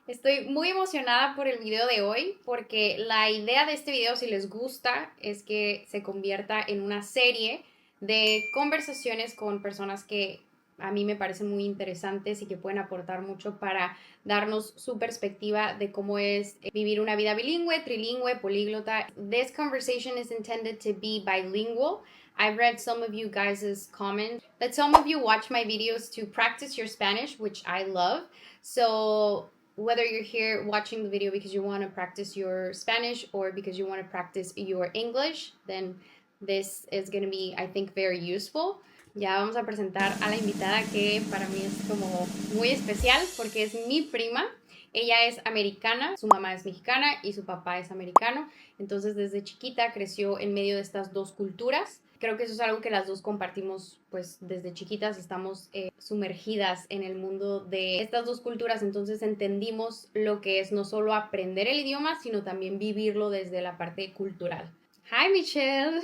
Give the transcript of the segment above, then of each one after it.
Estoy muy emocionada por el video de hoy porque la idea de este video, si les gusta, es que se convierta en una serie de conversaciones con personas que a mí me parecen muy interesantes y que pueden aportar mucho para darnos su perspectiva de cómo es vivir una vida bilingüe, trilingüe, políglota. This conversation is intended to be bilingual. I've read some of you guys' comments that some of you watch my videos to practice your Spanish, which I love. So whether you're here watching the video because you want to practice your Spanish or because you want to practice your English, then this is going to be, I think, very useful. Ya vamos a presentar a la invitada que para mí es como muy especial porque es mi prima. Ella es americana, su mamá es mexicana y su papá es americano. Entonces desde chiquita creció en medio de estas dos culturas. Creo que eso es algo que las dos compartimos, pues desde chiquitas estamos sumergidas en el mundo de estas dos culturas, entonces entendimos lo que es no solo aprender el idioma, sino también vivirlo desde la parte cultural. Hi, Michelle.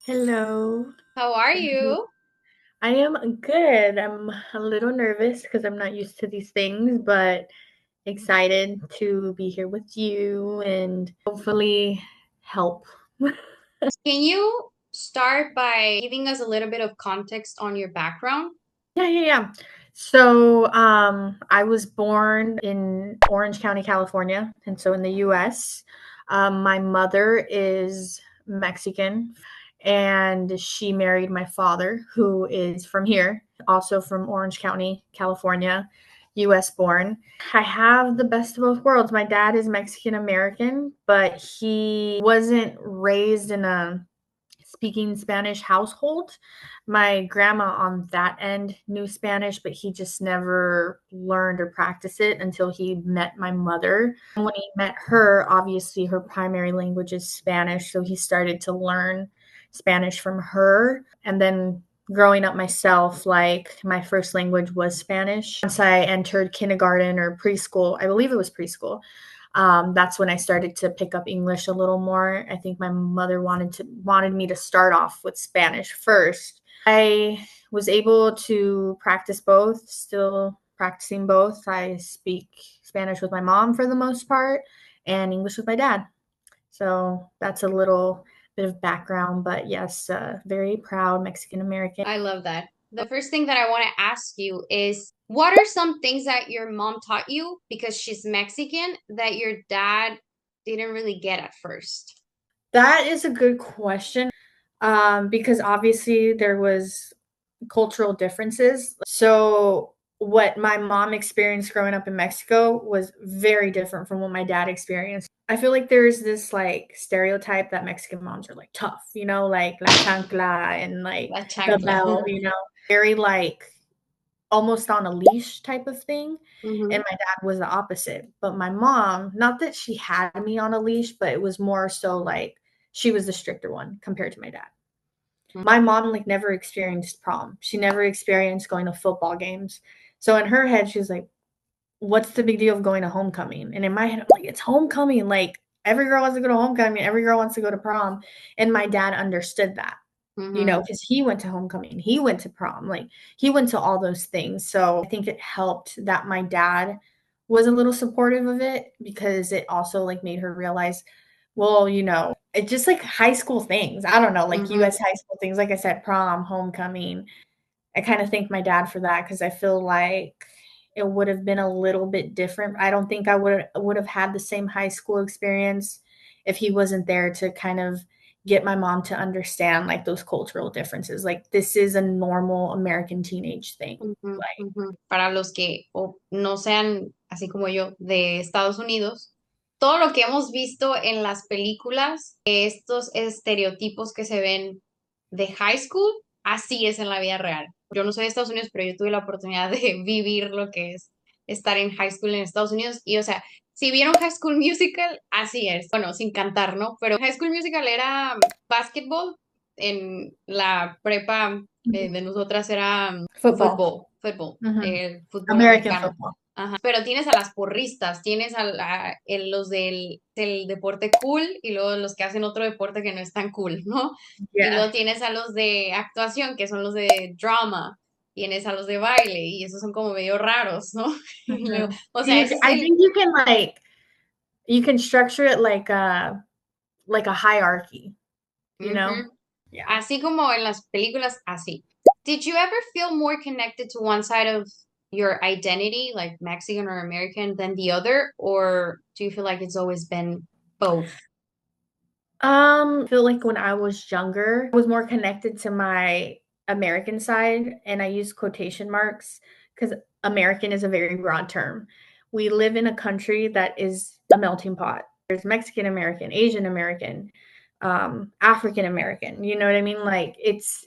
Hello. How are you? I am good. I'm a little nervous because I'm not used to these things, but excited to be here with you and hopefully help. Can you start by giving us a little bit of context on your background? Yeah. So, I was born in Orange County, California, and so in the US. My mother is Mexican, and she married my father, who is from here, also from Orange County, California, US born. I have the best of both worlds. My dad is Mexican American, but he wasn't raised in a speaking Spanish household. My grandma on that end knew Spanish, but he just never learned or practiced it until he met my mother. And when he met her, obviously her primary language is Spanish, so he started to learn Spanish from her. And then growing up myself, like my first language was Spanish. Once I entered kindergarten or preschool, I believe it was preschool, that's when I started to pick up English a little more. I think my mother wanted me to start off with Spanish first. I was able to practice both, still practicing both. I speak Spanish with my mom for the most part and English with my dad. So that's a little bit of background, but yes, very proud Mexican American. I love that. The first thing that I want to ask you is what are some things that your mom taught you because she's Mexican that your dad didn't really get at first? That is a good question, because obviously there was cultural differences. So what my mom experienced growing up in Mexico was very different from what my dad experienced. I feel like there's this like stereotype that Mexican moms are like tough, like la chancla and like La the chancla. belt, very like almost on a leash type of thing. And Mhm. my dad was the opposite. But my mom, not that she had me on a leash, but it was more so like she was the stricter one compared to my dad. My mom like never experienced prom. She never experienced going to football games. So in her head, she was like, what's the big deal of going to homecoming? And in my head, I'm like, it's homecoming. Like every girl wants to go to homecoming, every girl wants to go to prom. And my dad understood that, Mhm. because he went to homecoming, he went to prom, like he went to all those things. So I think it helped that my dad was a little supportive of it because it also like made her realize, well, it's just like high school things. I don't know, like Mhm. US high school things. Like I said, prom, homecoming. I kind of thank my dad for that because I feel like it would have been a little bit different. I don't think I would have had the same high school experience if he wasn't there to kind of get my mom to understand like those cultural differences. Like this is a normal American teenage thing. Ujú, Like ujú. Para los que no sean así como yo de Estados Unidos, todo lo que hemos visto en las películas, estos estereotipos que se ven de high school, así es en la vida real. Yo no soy de Estados Unidos, pero yo tuve la oportunidad de vivir lo que es estar en high school en Estados Unidos. Y o sea, si vieron High School Musical, así es. Bueno, sin cantar, ¿no? Pero High School Musical era básquetbol, en la prepa de nosotras era football. Mhm. el fútbol American americano. football. Ajá. Pero tienes a las porristas, tienes los del deporte cool y luego los que hacen otro deporte que no es tan cool, ¿no? Y Yeah. luego tienes a los de actuación, que son los de drama. tienes a los de baile y esos son como medio raros, ¿no? Y luego, Mhm. o sea, ese es I el, think you can structure it like a hierarchy, you know? ujú. Yeah. Así como en las películas, así. Did you ever feel more connected to one side of your identity, like Mexican or American, than the other? Or do you feel like it's always been both? I feel like when I was younger, I was more connected to my American side, and I use quotation marks because American is a very broad term. We live in a country that is a melting pot. There's Mexican American, Asian American, African American. You know what I mean? Like, it's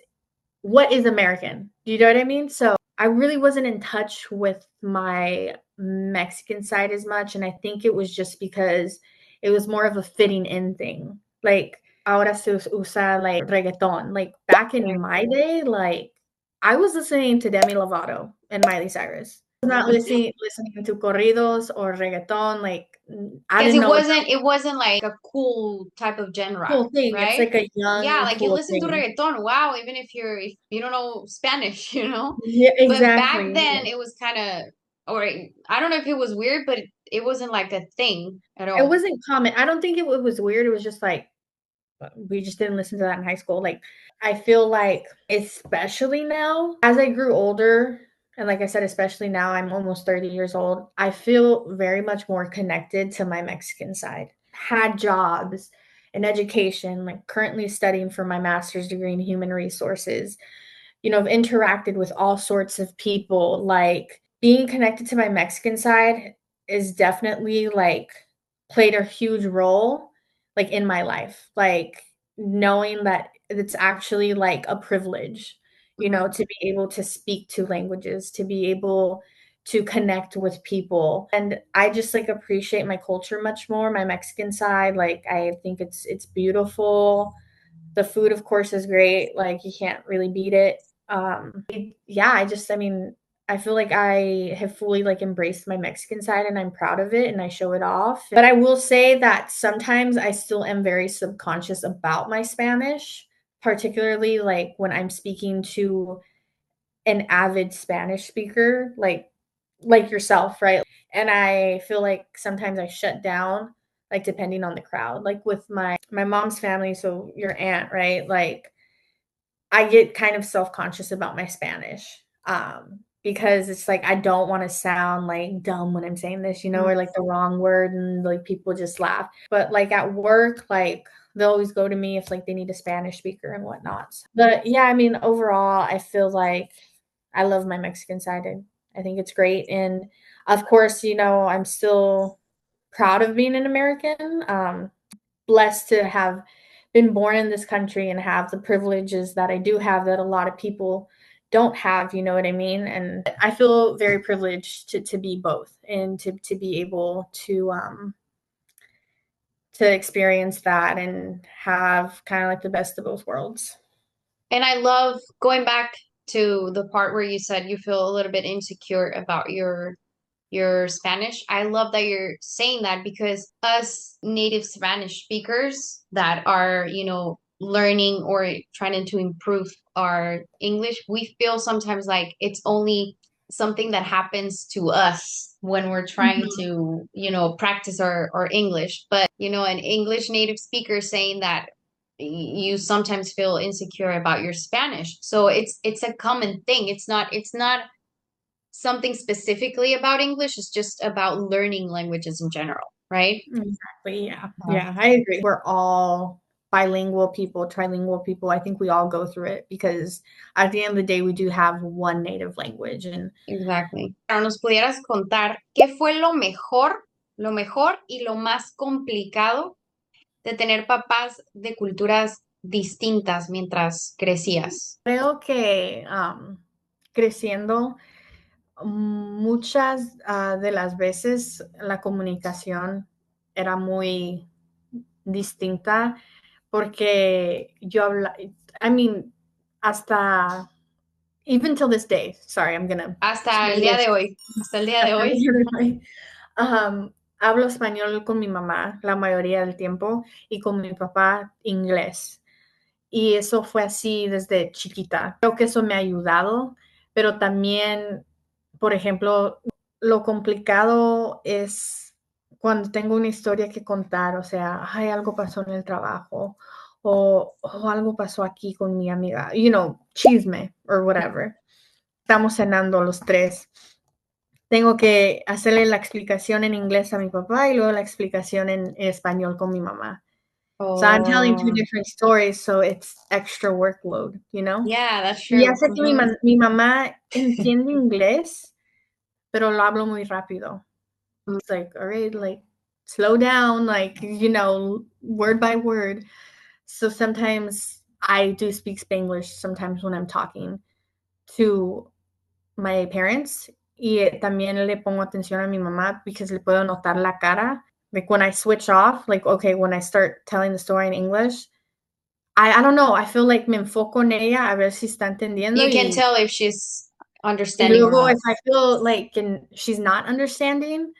what is American? Do you know what I mean? So I really wasn't in touch with my Mexican side as much. And I think it was just because it was more of a fitting in thing. Like, ahora se usa like reggaeton. Like, back in my day, like, I was listening to Demi Lovato and Miley Cyrus. I was not listening to corridos or reggaeton. Like, I Because didn't know what it wasn't like a cool type of genre, cool thing. It's right? like a Yeah, young, like you cool listen to thing. reggaeton, wow, even if you don't know Spanish, you know? Yeah, But back exactly. then it was kind of, or I don't know if it was weird, but it wasn't like a thing at It all. wasn't common. I don't think it was weird. It was just like we just didn't listen to that in high school. Like, I feel like, especially now, as I grew older, and like I said, especially now, I'm almost 30 years old, I feel very much more connected to my Mexican side. Had jobs and education, like currently studying for my master's degree in human resources. I've interacted with all sorts of people. Like, being connected to my Mexican side is definitely like played a huge role like in my life. Like, knowing that it's actually like a privilege, Mhm. to be able to speak two languages, to be able to connect with people. And I just like appreciate my culture much more, my Mexican side. Like, I think it's beautiful. The food, of course, is great. Like, you can't really beat it. Yeah, I mean, I feel like I have fully like embraced my Mexican side and I'm proud of it and I show it off. But I will say that sometimes I still am very subconscious about my Spanish, particularly like when I'm speaking to an avid Spanish speaker, like yourself, right? And I feel like sometimes I shut down, like depending on the crowd. Like with my mom's family, so your aunt, right? Like, I get kind of self-conscious about my Spanish, because it's like I don't wanna sound, like, dumb when I'm saying this, Mm. or, like, the wrong word and, like, people just laugh. But, like, at work, like, they'll always go to me if, like, they need a Spanish speaker and whatnot. But, yeah, I mean, overall, I feel like I love my Mexican side, and I think it's great, and, of course, I'm still proud of being an American, blessed to have been born in this country and have the privileges that I do have that a lot of people don't have, you know what I mean? And I feel very privileged to be both and to be able to experience that and have kind of like the best of both worlds. And I love going back to the part where you said you feel a little bit insecure about your Spanish. I love that you're saying that because us native Spanish speakers that are, learning or trying to improve our English, we feel sometimes like it's only something that happens to us when we're trying Mhm. to, practice our English. But, an English native speaker saying that you sometimes feel insecure about your Spanish. So it's a common thing. It's not something specifically about English. It's just about learning languages in general, right? Exactly. Yeah. Yeah, I agree. We're all bilingual people, trilingual people. I think we all go through it because at the end of the day, we do have one native language. And Exactly. Ahora nos pudieras contar qué fue lo mejor y lo más complicado de tener papás de culturas distintas mientras crecías. creo que creciendo, muchas de las veces la comunicación era muy distinta porque yo habla, I mean, hasta, even till this day, sorry, I'm gonna Hasta el día Spanglish. de hoy. Hasta el día de Hasta el hoy. día de hoy. Hablo español con mi mamá la mayoría del tiempo y con mi papá inglés. Y eso fue así desde chiquita. Creo que eso me ha ayudado pero también, por ejemplo, lo complicado es cuando tengo una historia que contar, o sea, ay, algo pasó en el trabajo o algo pasó aquí con mi amiga, chisme or whatever. Estamos cenando los tres. Tengo que hacerle la explicación en inglés a mi papá y luego la explicación en español con mi mamá. So I'm telling two Oh, different stories, so it's extra workload, you know? yeah, that's Y ya true. sé que mi mamá entiende inglés, pero lo hablo muy rápido. It's like, all right, like, slow down, like, word by word. So sometimes I do speak Spanglish sometimes when I'm talking to my parents. Y también le pongo atención a mi mamá because le puedo notar la cara. Like when I switch off, like, okay, when I start telling the story in English, I don't know, I feel like me enfoco en ella a ver si está entendiendo You can tell if she's y understanding or luego not. if I feel like she's not understanding,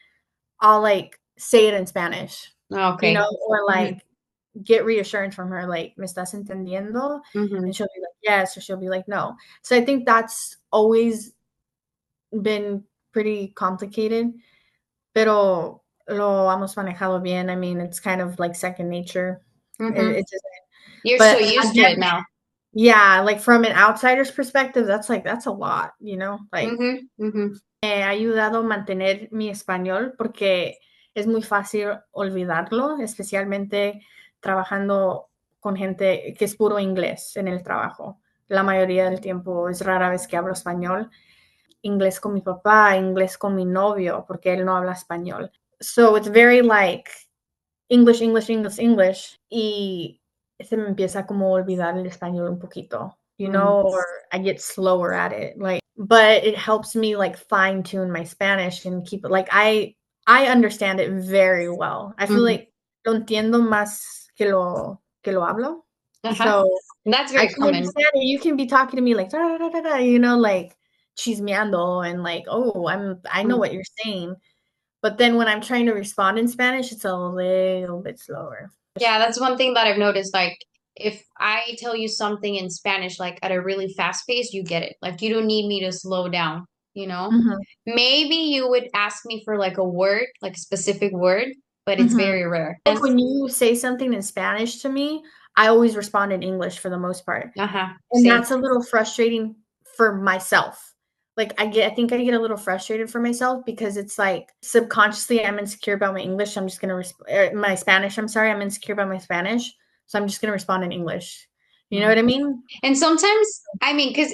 I'll like say it in Spanish, Okay. or Mhm, like get reassurance from her, like, ¿me estás entendiendo? mhm, And she'll be like, yes, or she'll be like, no. So I think that's always been pretty complicated, pero lo hemos manejado bien. I mean, it's kind of like second nature. mhm. It just, You're so but used to again, it now. yeah, like from an outsider's perspective, that's a lot, like Mhm, mhm, me ha ayudado a mantener mi español porque es muy fácil olvidarlo, especialmente trabajando con gente que es puro inglés en el trabajo. La mayoría del tiempo es rara vez que hablo español. Inglés con mi papá, inglés con mi novio, porque él no habla español. So it's very like English, English, English, English. Y se me empieza como a olvidar el español un poquito, mm, or I get slower at it. Like, but it helps me like fine tune my Spanish and keep it like I understand it very well. I feel mhm. like lo entiendo más que lo hablo. Uh-huh. So That's I very can common. understand it. You can be talking to me like da, da, da, da, like chismeando and like, oh, I know Mm. what you're saying. But then when I'm trying to respond in Spanish, it's a little bit slower. Yeah, that's one thing that I've noticed. Like, if I tell you something in Spanish, like at a really fast pace, you get it. Like, you don't need me to slow down, you know? Mhm, Maybe you would ask me for like a word, like a specific word, but it's mhm. very rare. Like when you say something in Spanish to me, I always respond in English for the most part. Uh-huh. And Same. that's a little frustrating for myself. Like I think I get a little frustrated for myself because it's like subconsciously I'm insecure about my English. I'm just gonna my Spanish. I'm sorry, I'm insecure about my Spanish, so I'm just gonna respond in English. You know Mm. what I mean? And sometimes, I mean, because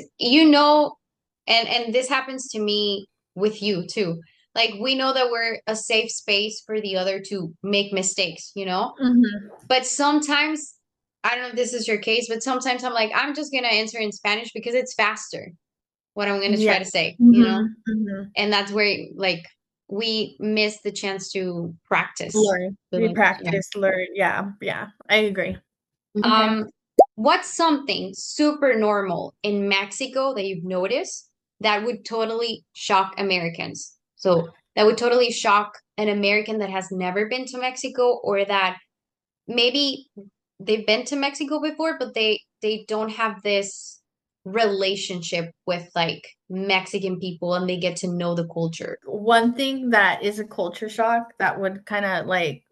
and this happens to me with you too. Like, we know that we're a safe space for the other to make mistakes, you know? Mhm. But sometimes, I don't know if this is your case, but sometimes I'm like, I'm just gonna answer in Spanish because it's faster what I'm gonna Yeah. try to say, you know? Mhm, mhm. And that's where like we miss the chance to practice Learn, the we language. Yeah. practice, learn. Yeah, yeah. I agree. Okay. Um, what's something super normal in Mexico that you've noticed that would totally shock Americans? So that would totally shock an American that has never been to Mexico, or that maybe they've been to Mexico before, but they don't have this relationship with like Mexican people and they get to know the culture. One thing that is a culture shock that would kind of like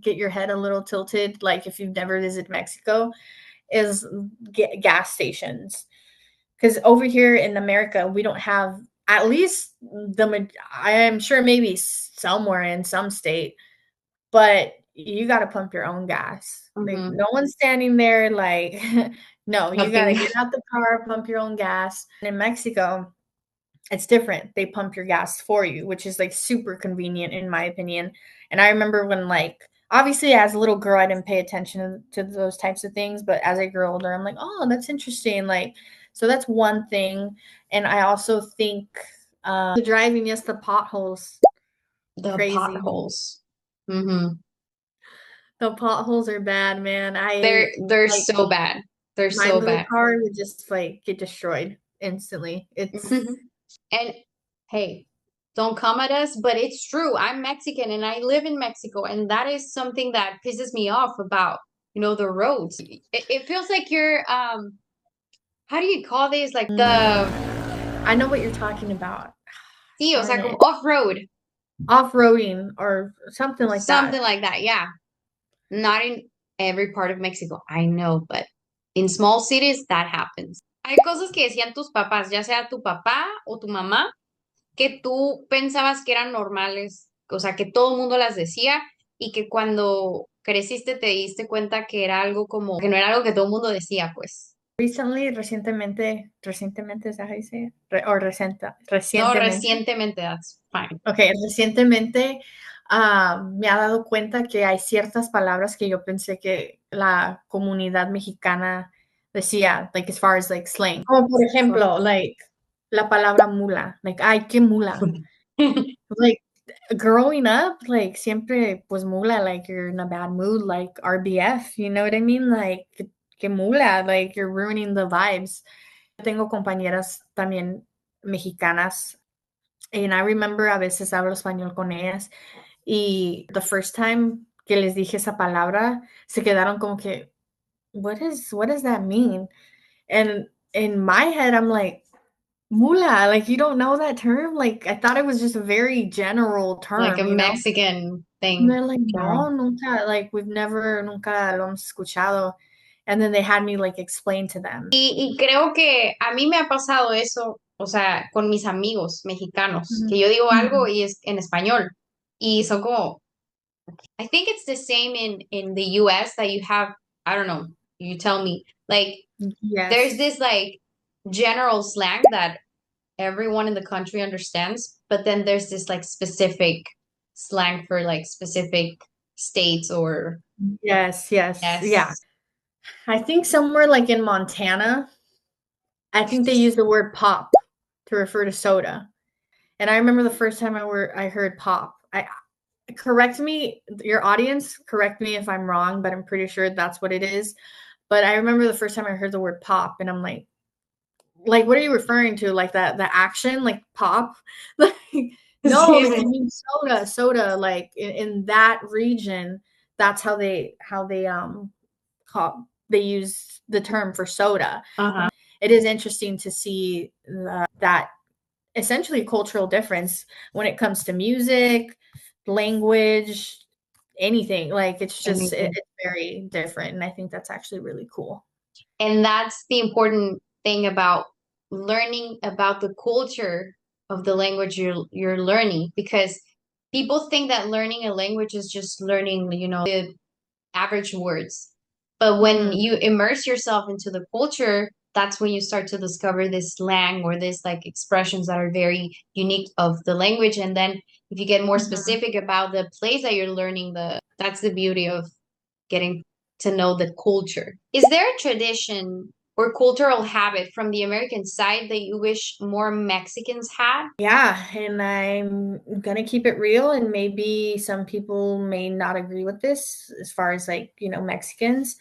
get your head a little tilted, like if you've never visited Mexico, is gas stations. Because over here in America, we don't have at least I am sure maybe somewhere in some state, but you got to pump your own gas. Like Mm-hmm. no one's standing there like, no, you got to Helping. get out the car, pump your own gas. And in Mexico, it's different. They pump your gas for you, which is like super convenient in my opinion. And I remember when like obviously as a little girl I didn't pay attention to those types of things, but as I grew older I'm like, "Oh, that's interesting." Like so that's one thing. And I also think the driving, yes, the potholes, The crazy. potholes. Mm-hmm. The potholes are bad, man. They're Like so bad. They're my so little bad. car would just like get destroyed instantly. It's And hey, don't come at us, but it's true. I'm Mexican and I live in Mexico, and that is something that pisses me off about, the roads. It feels like you're how do you call this? Like I know what you're talking about. Sí, o Darn sea, como it. off-road, Off-roading or something like that. something like that, yeah. Not in every part of Mexico, I know, but in small cities that happens. Hay cosas que decían tus papás, ya sea tu papá o tu mamá, que tú pensabas que eran normales, o sea, que todo el mundo las decía y que cuando creciste te diste cuenta que era algo como, que no era algo que todo el mundo decía, pues. Recientemente, ¿es that how you say it? No, Recientemente. recientemente, that's fine. Okay, recientemente me ha dado cuenta que hay ciertas palabras que yo pensé que la comunidad mexicana decía, like as far as like slang. Como por ejemplo, like la palabra mula, like, ay, qué mula. Like growing up, like siempre pues mula, like you're in a bad mood, like RBF, you know what I mean? Like que mula, like you're ruining the vibes. Tengo compañeras también mexicanas. And I remember a veces hablo español con ellas y the first time que les dije esa palabra, se quedaron como que, what does that mean? And in my head, I'm like, mula, like you don't know that term? Like I thought it was just a very general Like a term, you know? Mexican And thing. they're like, no, nunca, like nunca lo hemos escuchado. And then they had me like explain to them. Y creo que a mí me ha pasado eso, o sea, con mis amigos mexicanos, Mhm. que yo digo algo Mhm. y es en español y son como, I think it's the same in the US that you have, I don't know, you tell me, like there's Yes. this like general slang that everyone in the country understands, but then there's this like specific slang for like specific states or Yes, yes. Yeah. yes. I think somewhere like in Montana, I think they use the word pop to refer to soda. And I remember the first time I heard pop. I correct me, your audience, correct me if I'm wrong, but I'm pretty sure that's what it is. But I remember the first time I heard the word pop, and I'm like, what are you referring to? Like that the action, like pop? Like no, Sí, like it sí. means soda. Like in that region, that's how they use the term for soda. Ajá. It is interesting to see that essentially cultural difference when it comes to music, language, anything. Like Anything. it's very different, and I think that's actually really cool. And that's the important thing about learning about the culture of the language you're learning because people think that learning a language is just learning, you know, the average words. But when Mhm. you immerse yourself into the culture, that's when you start to discover this slang or this like expressions that are very unique of the language. And then if you get more Mhm. specific about the place that you're learning, the that's the beauty of getting to know the culture. Is there a tradition or cultural habit from the American side that you wish more Mexicans had? Yeah, and I'm gonna keep it real, and maybe some people may not agree with this as far as like, Mexicans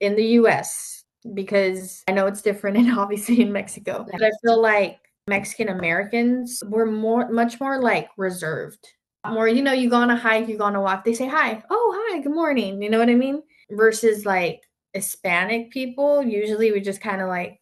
in the US, because I know it's different and obviously in Mexico. Yeah. But I feel like Mexican Americans were much more like reserved. More, you go on a hike, you go on a walk, they say hi. Oh, hi, good morning. You know what I mean? Versus like Hispanic people, usually we just kind of like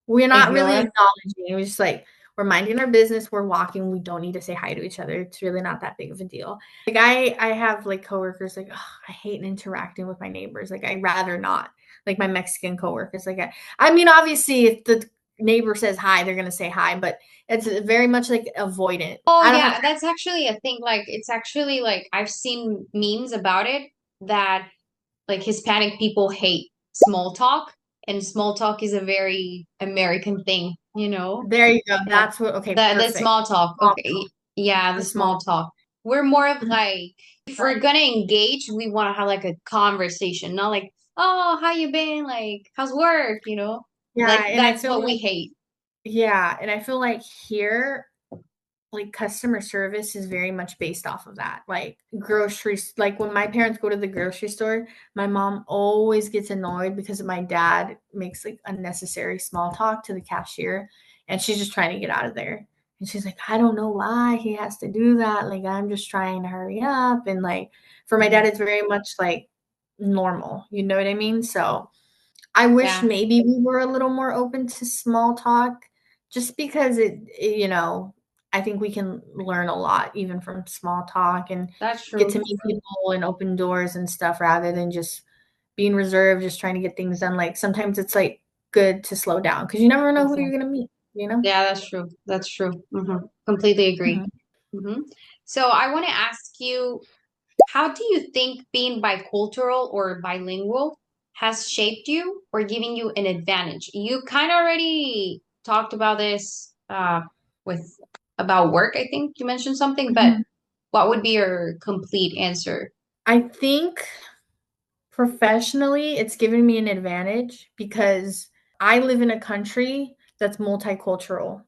we're not really Ignore. acknowledging. We're just like we're minding our business, we're walking, we don't need to say hi to each other. It's really not that big of a deal. Like I have like coworkers like, oh, I hate interacting with my neighbors. Like I'd rather not. Like my Mexican coworkers. Like I mean, obviously if the neighbor says hi, they're gonna say hi, but it's very much like avoidant. Oh I don't have yeah, that's actually a thing. Like it's actually like I've seen memes about it that like Hispanic people hate small talk, and small talk is a very American thing, you know? there you go. Yeah. That's what okay, The perfect. small talk. Small Okay. Yeah, the the small small talk. We're more of Mhm. like if we're gonna engage, we want to have like a conversation, not like, oh, how you been? Like, how's work? You know? Yeah, Like and I that's feel what like we hate. here like customer service is very much based off of that. Like groceries, like when my parents go to the grocery store, my mom always gets annoyed because my dad makes like unnecessary small talk to the cashier and she's just trying to get out of there. And she's like, I don't know why he has to do that. Like, I'm just trying to hurry up. And like, for my dad, it's very much like normal. You know what I mean? So I wish Yeah. maybe we were a little more open to small talk just because I think we can learn a lot even from small talk and That's get true. to meet people and open doors and stuff rather than just being reserved, just trying to get things done. Like sometimes it's like good to slow down because you never know who you're Exactly. gonna meet, you know? Yeah, that's true. That's true. Completely agree. Mhm. So I want to ask you, how do you think being bicultural or bilingual has shaped you or giving you an advantage? You kind of already talked about this with about work, I think you mentioned something, but Mhm. what would be your complete answer? I think professionally, it's given me an advantage because I live in a country that's multicultural.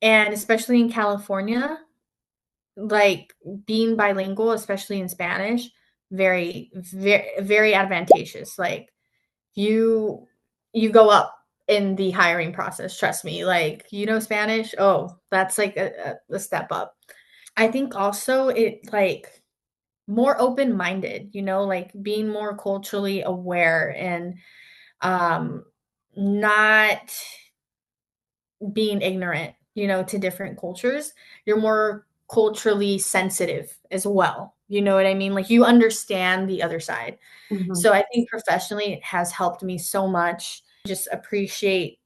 And especially in California, like being bilingual, especially in Spanish, very, very, very advantageous. Like you you go up in the hiring process, trust me. Like, Spanish? Oh, that's like a step up. I think also it like more open-minded, like being more culturally aware and um not being ignorant, to different cultures. You're more culturally sensitive as well. You know what I mean? Like you understand the other side. Mhm. So I think professionally it has helped me so much just appreciate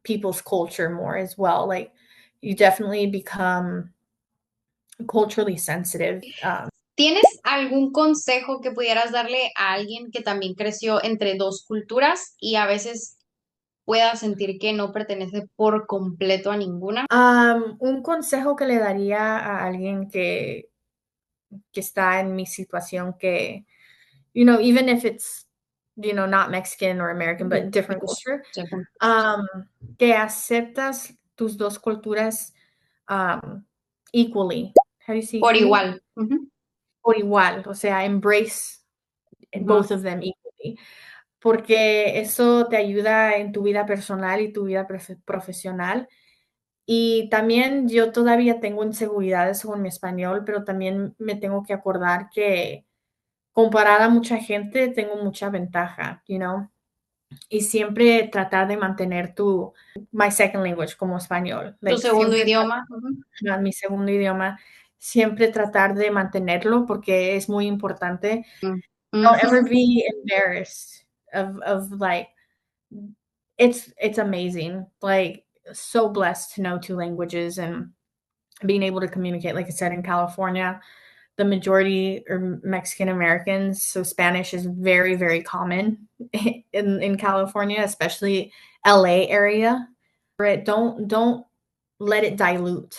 people's culture more as well. Like you definitely become culturally sensitive. ¿Tienes algún consejo que pudieras darle a alguien que también creció entre dos culturas y a veces pueda sentir que no pertenece por completo a ninguna? Un consejo que le daría a alguien que está en mi situación que, even if it's, not Mexican or American, but different culture, Según. um, que aceptas tus dos culturas equally. How do you say Por equally? igual. Por igual, o sea, embrace Ujú. both of them equally, porque eso te ayuda en tu vida personal y tu vida profesional. Y también yo todavía tengo inseguridades con mi español, pero también me tengo que acordar que comparada a mucha gente tengo mucha ventaja, y siempre tratar de mantener my second language como español, Tu like segundo siempre idioma. mi segundo idioma, siempre tratar de mantenerlo porque es muy importante. Ujú. Don't ever Ujú. be embarrassed of like it's amazing. Like so blessed to know two languages and being able to communicate. Like I said, in California, the majority are Mexican Americans, so Spanish is very, very common in California, especially LA area. Don't let it dilute,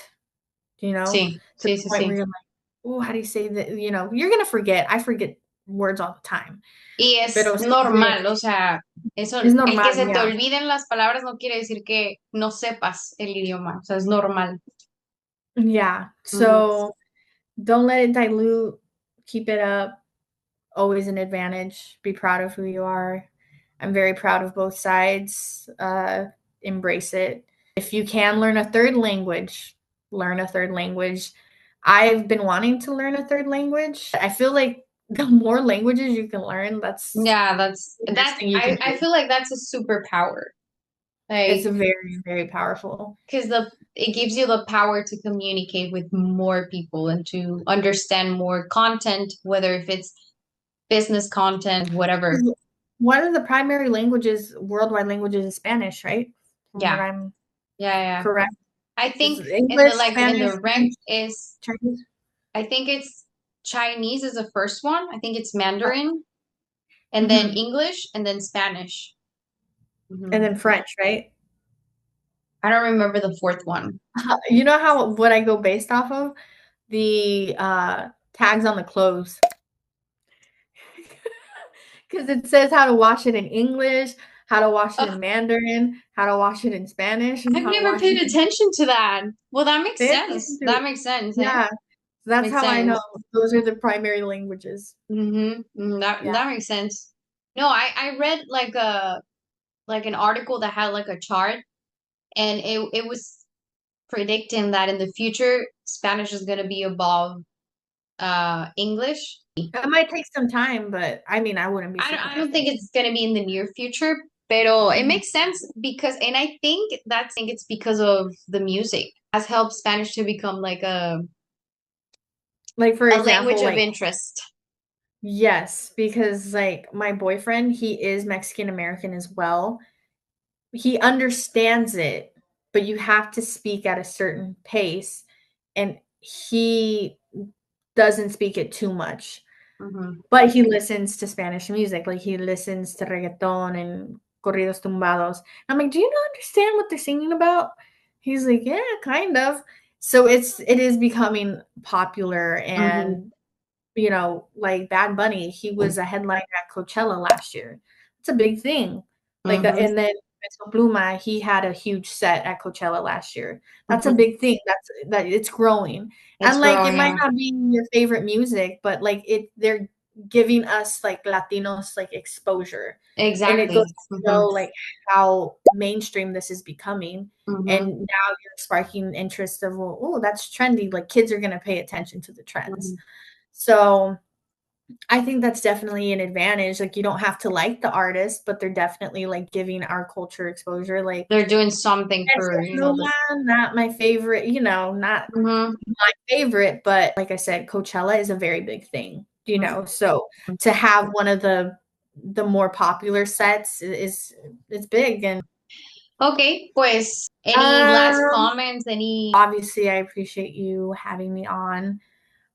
Sí, to the sí, sí, point where sí. you're like, oh, how do you say that? You're gonna forget. I forget words all the time. Y es Pero siempre normal, o sea, eso, es el normal, que se te yeah. olviden las palabras no quiere decir que no sepas el idioma, o sea, es normal. Yeah. Ujú. So don't let it dilute. Keep it up. Always an advantage. Be proud of who you are. I'm very proud of both sides. Embrace it. If you can learn a third language, learn a third language. I've been wanting to learn a third language. I feel like the more languages you can learn, that's Yeah, the best thing you can I do. feel like that's a superpower. It's Like, very, very powerful. because it gives you the power to communicate with more people and to understand more content, whether if it's business content, whatever. One of the primary languages, worldwide languages, is Spanish, right? From what Yeah, I'm yeah, yeah. correct. I Is think in the English, like in Spanish, the rank French, is Chinese? I think it's Chinese is the first one. I think it's Mandarin and then Mhm. English and then Spanish. And Mhm. then French, right? I don't remember the fourth one. You know how what I go based off of? The tags on the clothes. Because it says how to wash it in English, how to wash it Ugh, in Mandarin, how to wash it in Spanish, and I've how to never wash it paid in attention to that. Well, that makes pay attention sense. to That it. makes sense, eh? Yeah. So that's Makes how I know sense. those are the primary languages. That Yeah. that makes sense. No, I read like an article that had like a chart and it was predicting that in the future Spanish is gonna be above English. It might take some time, but I mean, I wouldn't be I don't surprised. think it's gonna be in the near future, Pero it Mhm. makes sense because, and I think it's because of the music has helped Spanish to become like Like, for a language example, of like, interest. yes, because like my boyfriend, he is Mexican American as well. He understands it, but you have to speak at a certain pace, and he doesn't speak it too much. Mhm. But he listens to Spanish music, like, he listens to reggaeton and corridos tumbados. I'm like, "Do you not understand what they're singing about?" He's like, "Yeah, kind of." So it is becoming popular, Mhm. and, like Bad Bunny, he was a headliner at Coachella last year. It's a big thing. Like, Mhm. and then Peso Pluma, he had a huge set at Coachella last year. That's a Mhm. big thing. That it's growing. It's And, like, it growing, might yeah. not be your favorite music, but, like, they're giving us, like, Latinos, like, exposure. And it goes Exactly. to Mhm. show, like, how mainstream this is becoming, and Mhm. now you're sparking interest of, "Well, ooh, that's trendy," like, kids are gonna pay attention to the trends. Mhm. So, I think that's definitely an advantage, like, you don't have to like the artist, but they're definitely, like, giving our culture exposure, like, They're doing something Peso for, the. Pluma, not my favorite, not Mhm. my favorite, but like I said, Coachella is a very big thing, Mhm. so to have one of the more popular sets is big, and Okay, pues, any last um, comments? Any obviously, I appreciate you having me on.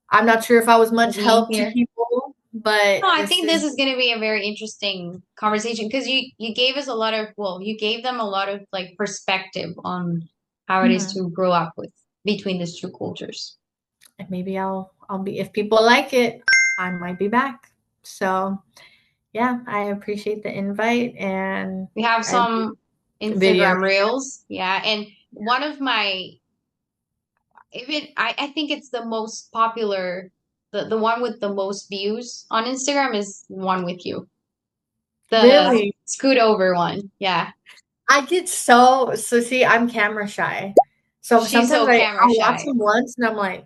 I'm not sure if I was much being help to here? people, but No, I this think is this is going to be a very interesting conversation because you gave us a lot of, well, you gave them a lot of like perspective on how it is mhm, to grow up with between these two cultures. and maybe I'll be if people like it, I might be back. So, yeah, I appreciate the invite, and We have I some video. Instagram reels, yeah, and one of my even I think it's the most popular, the one with the most views on Instagram is one with you, the Really? scoot over one. Yeah, I get so see, I'm camera shy. So she's sometimes so camera I'll watch shy. them once and I'm like,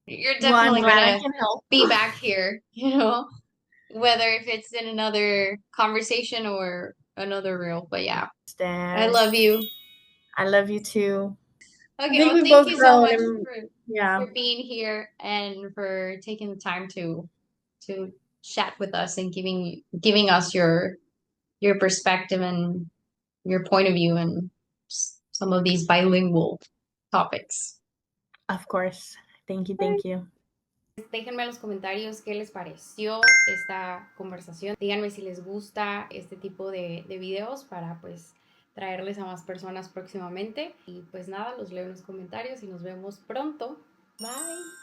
You're "Well, I'm definitely glad I gonna can help." be back here, whether if it's in another conversation or another reel. But yeah, I Understand. love you. I love you too. I Okay, think well, we thank both you so grown much and yeah, for being here and for taking the time to chat with us and giving us your perspective and your point of view and some of these bilingual topics. of course. Thank you, thank you. Déjenme en los comentarios qué les pareció esta conversación. Díganme si les gusta este tipo de videos para pues traerles a más personas próximamente. Y pues nada, los leo en los comentarios y nos vemos pronto. Bye.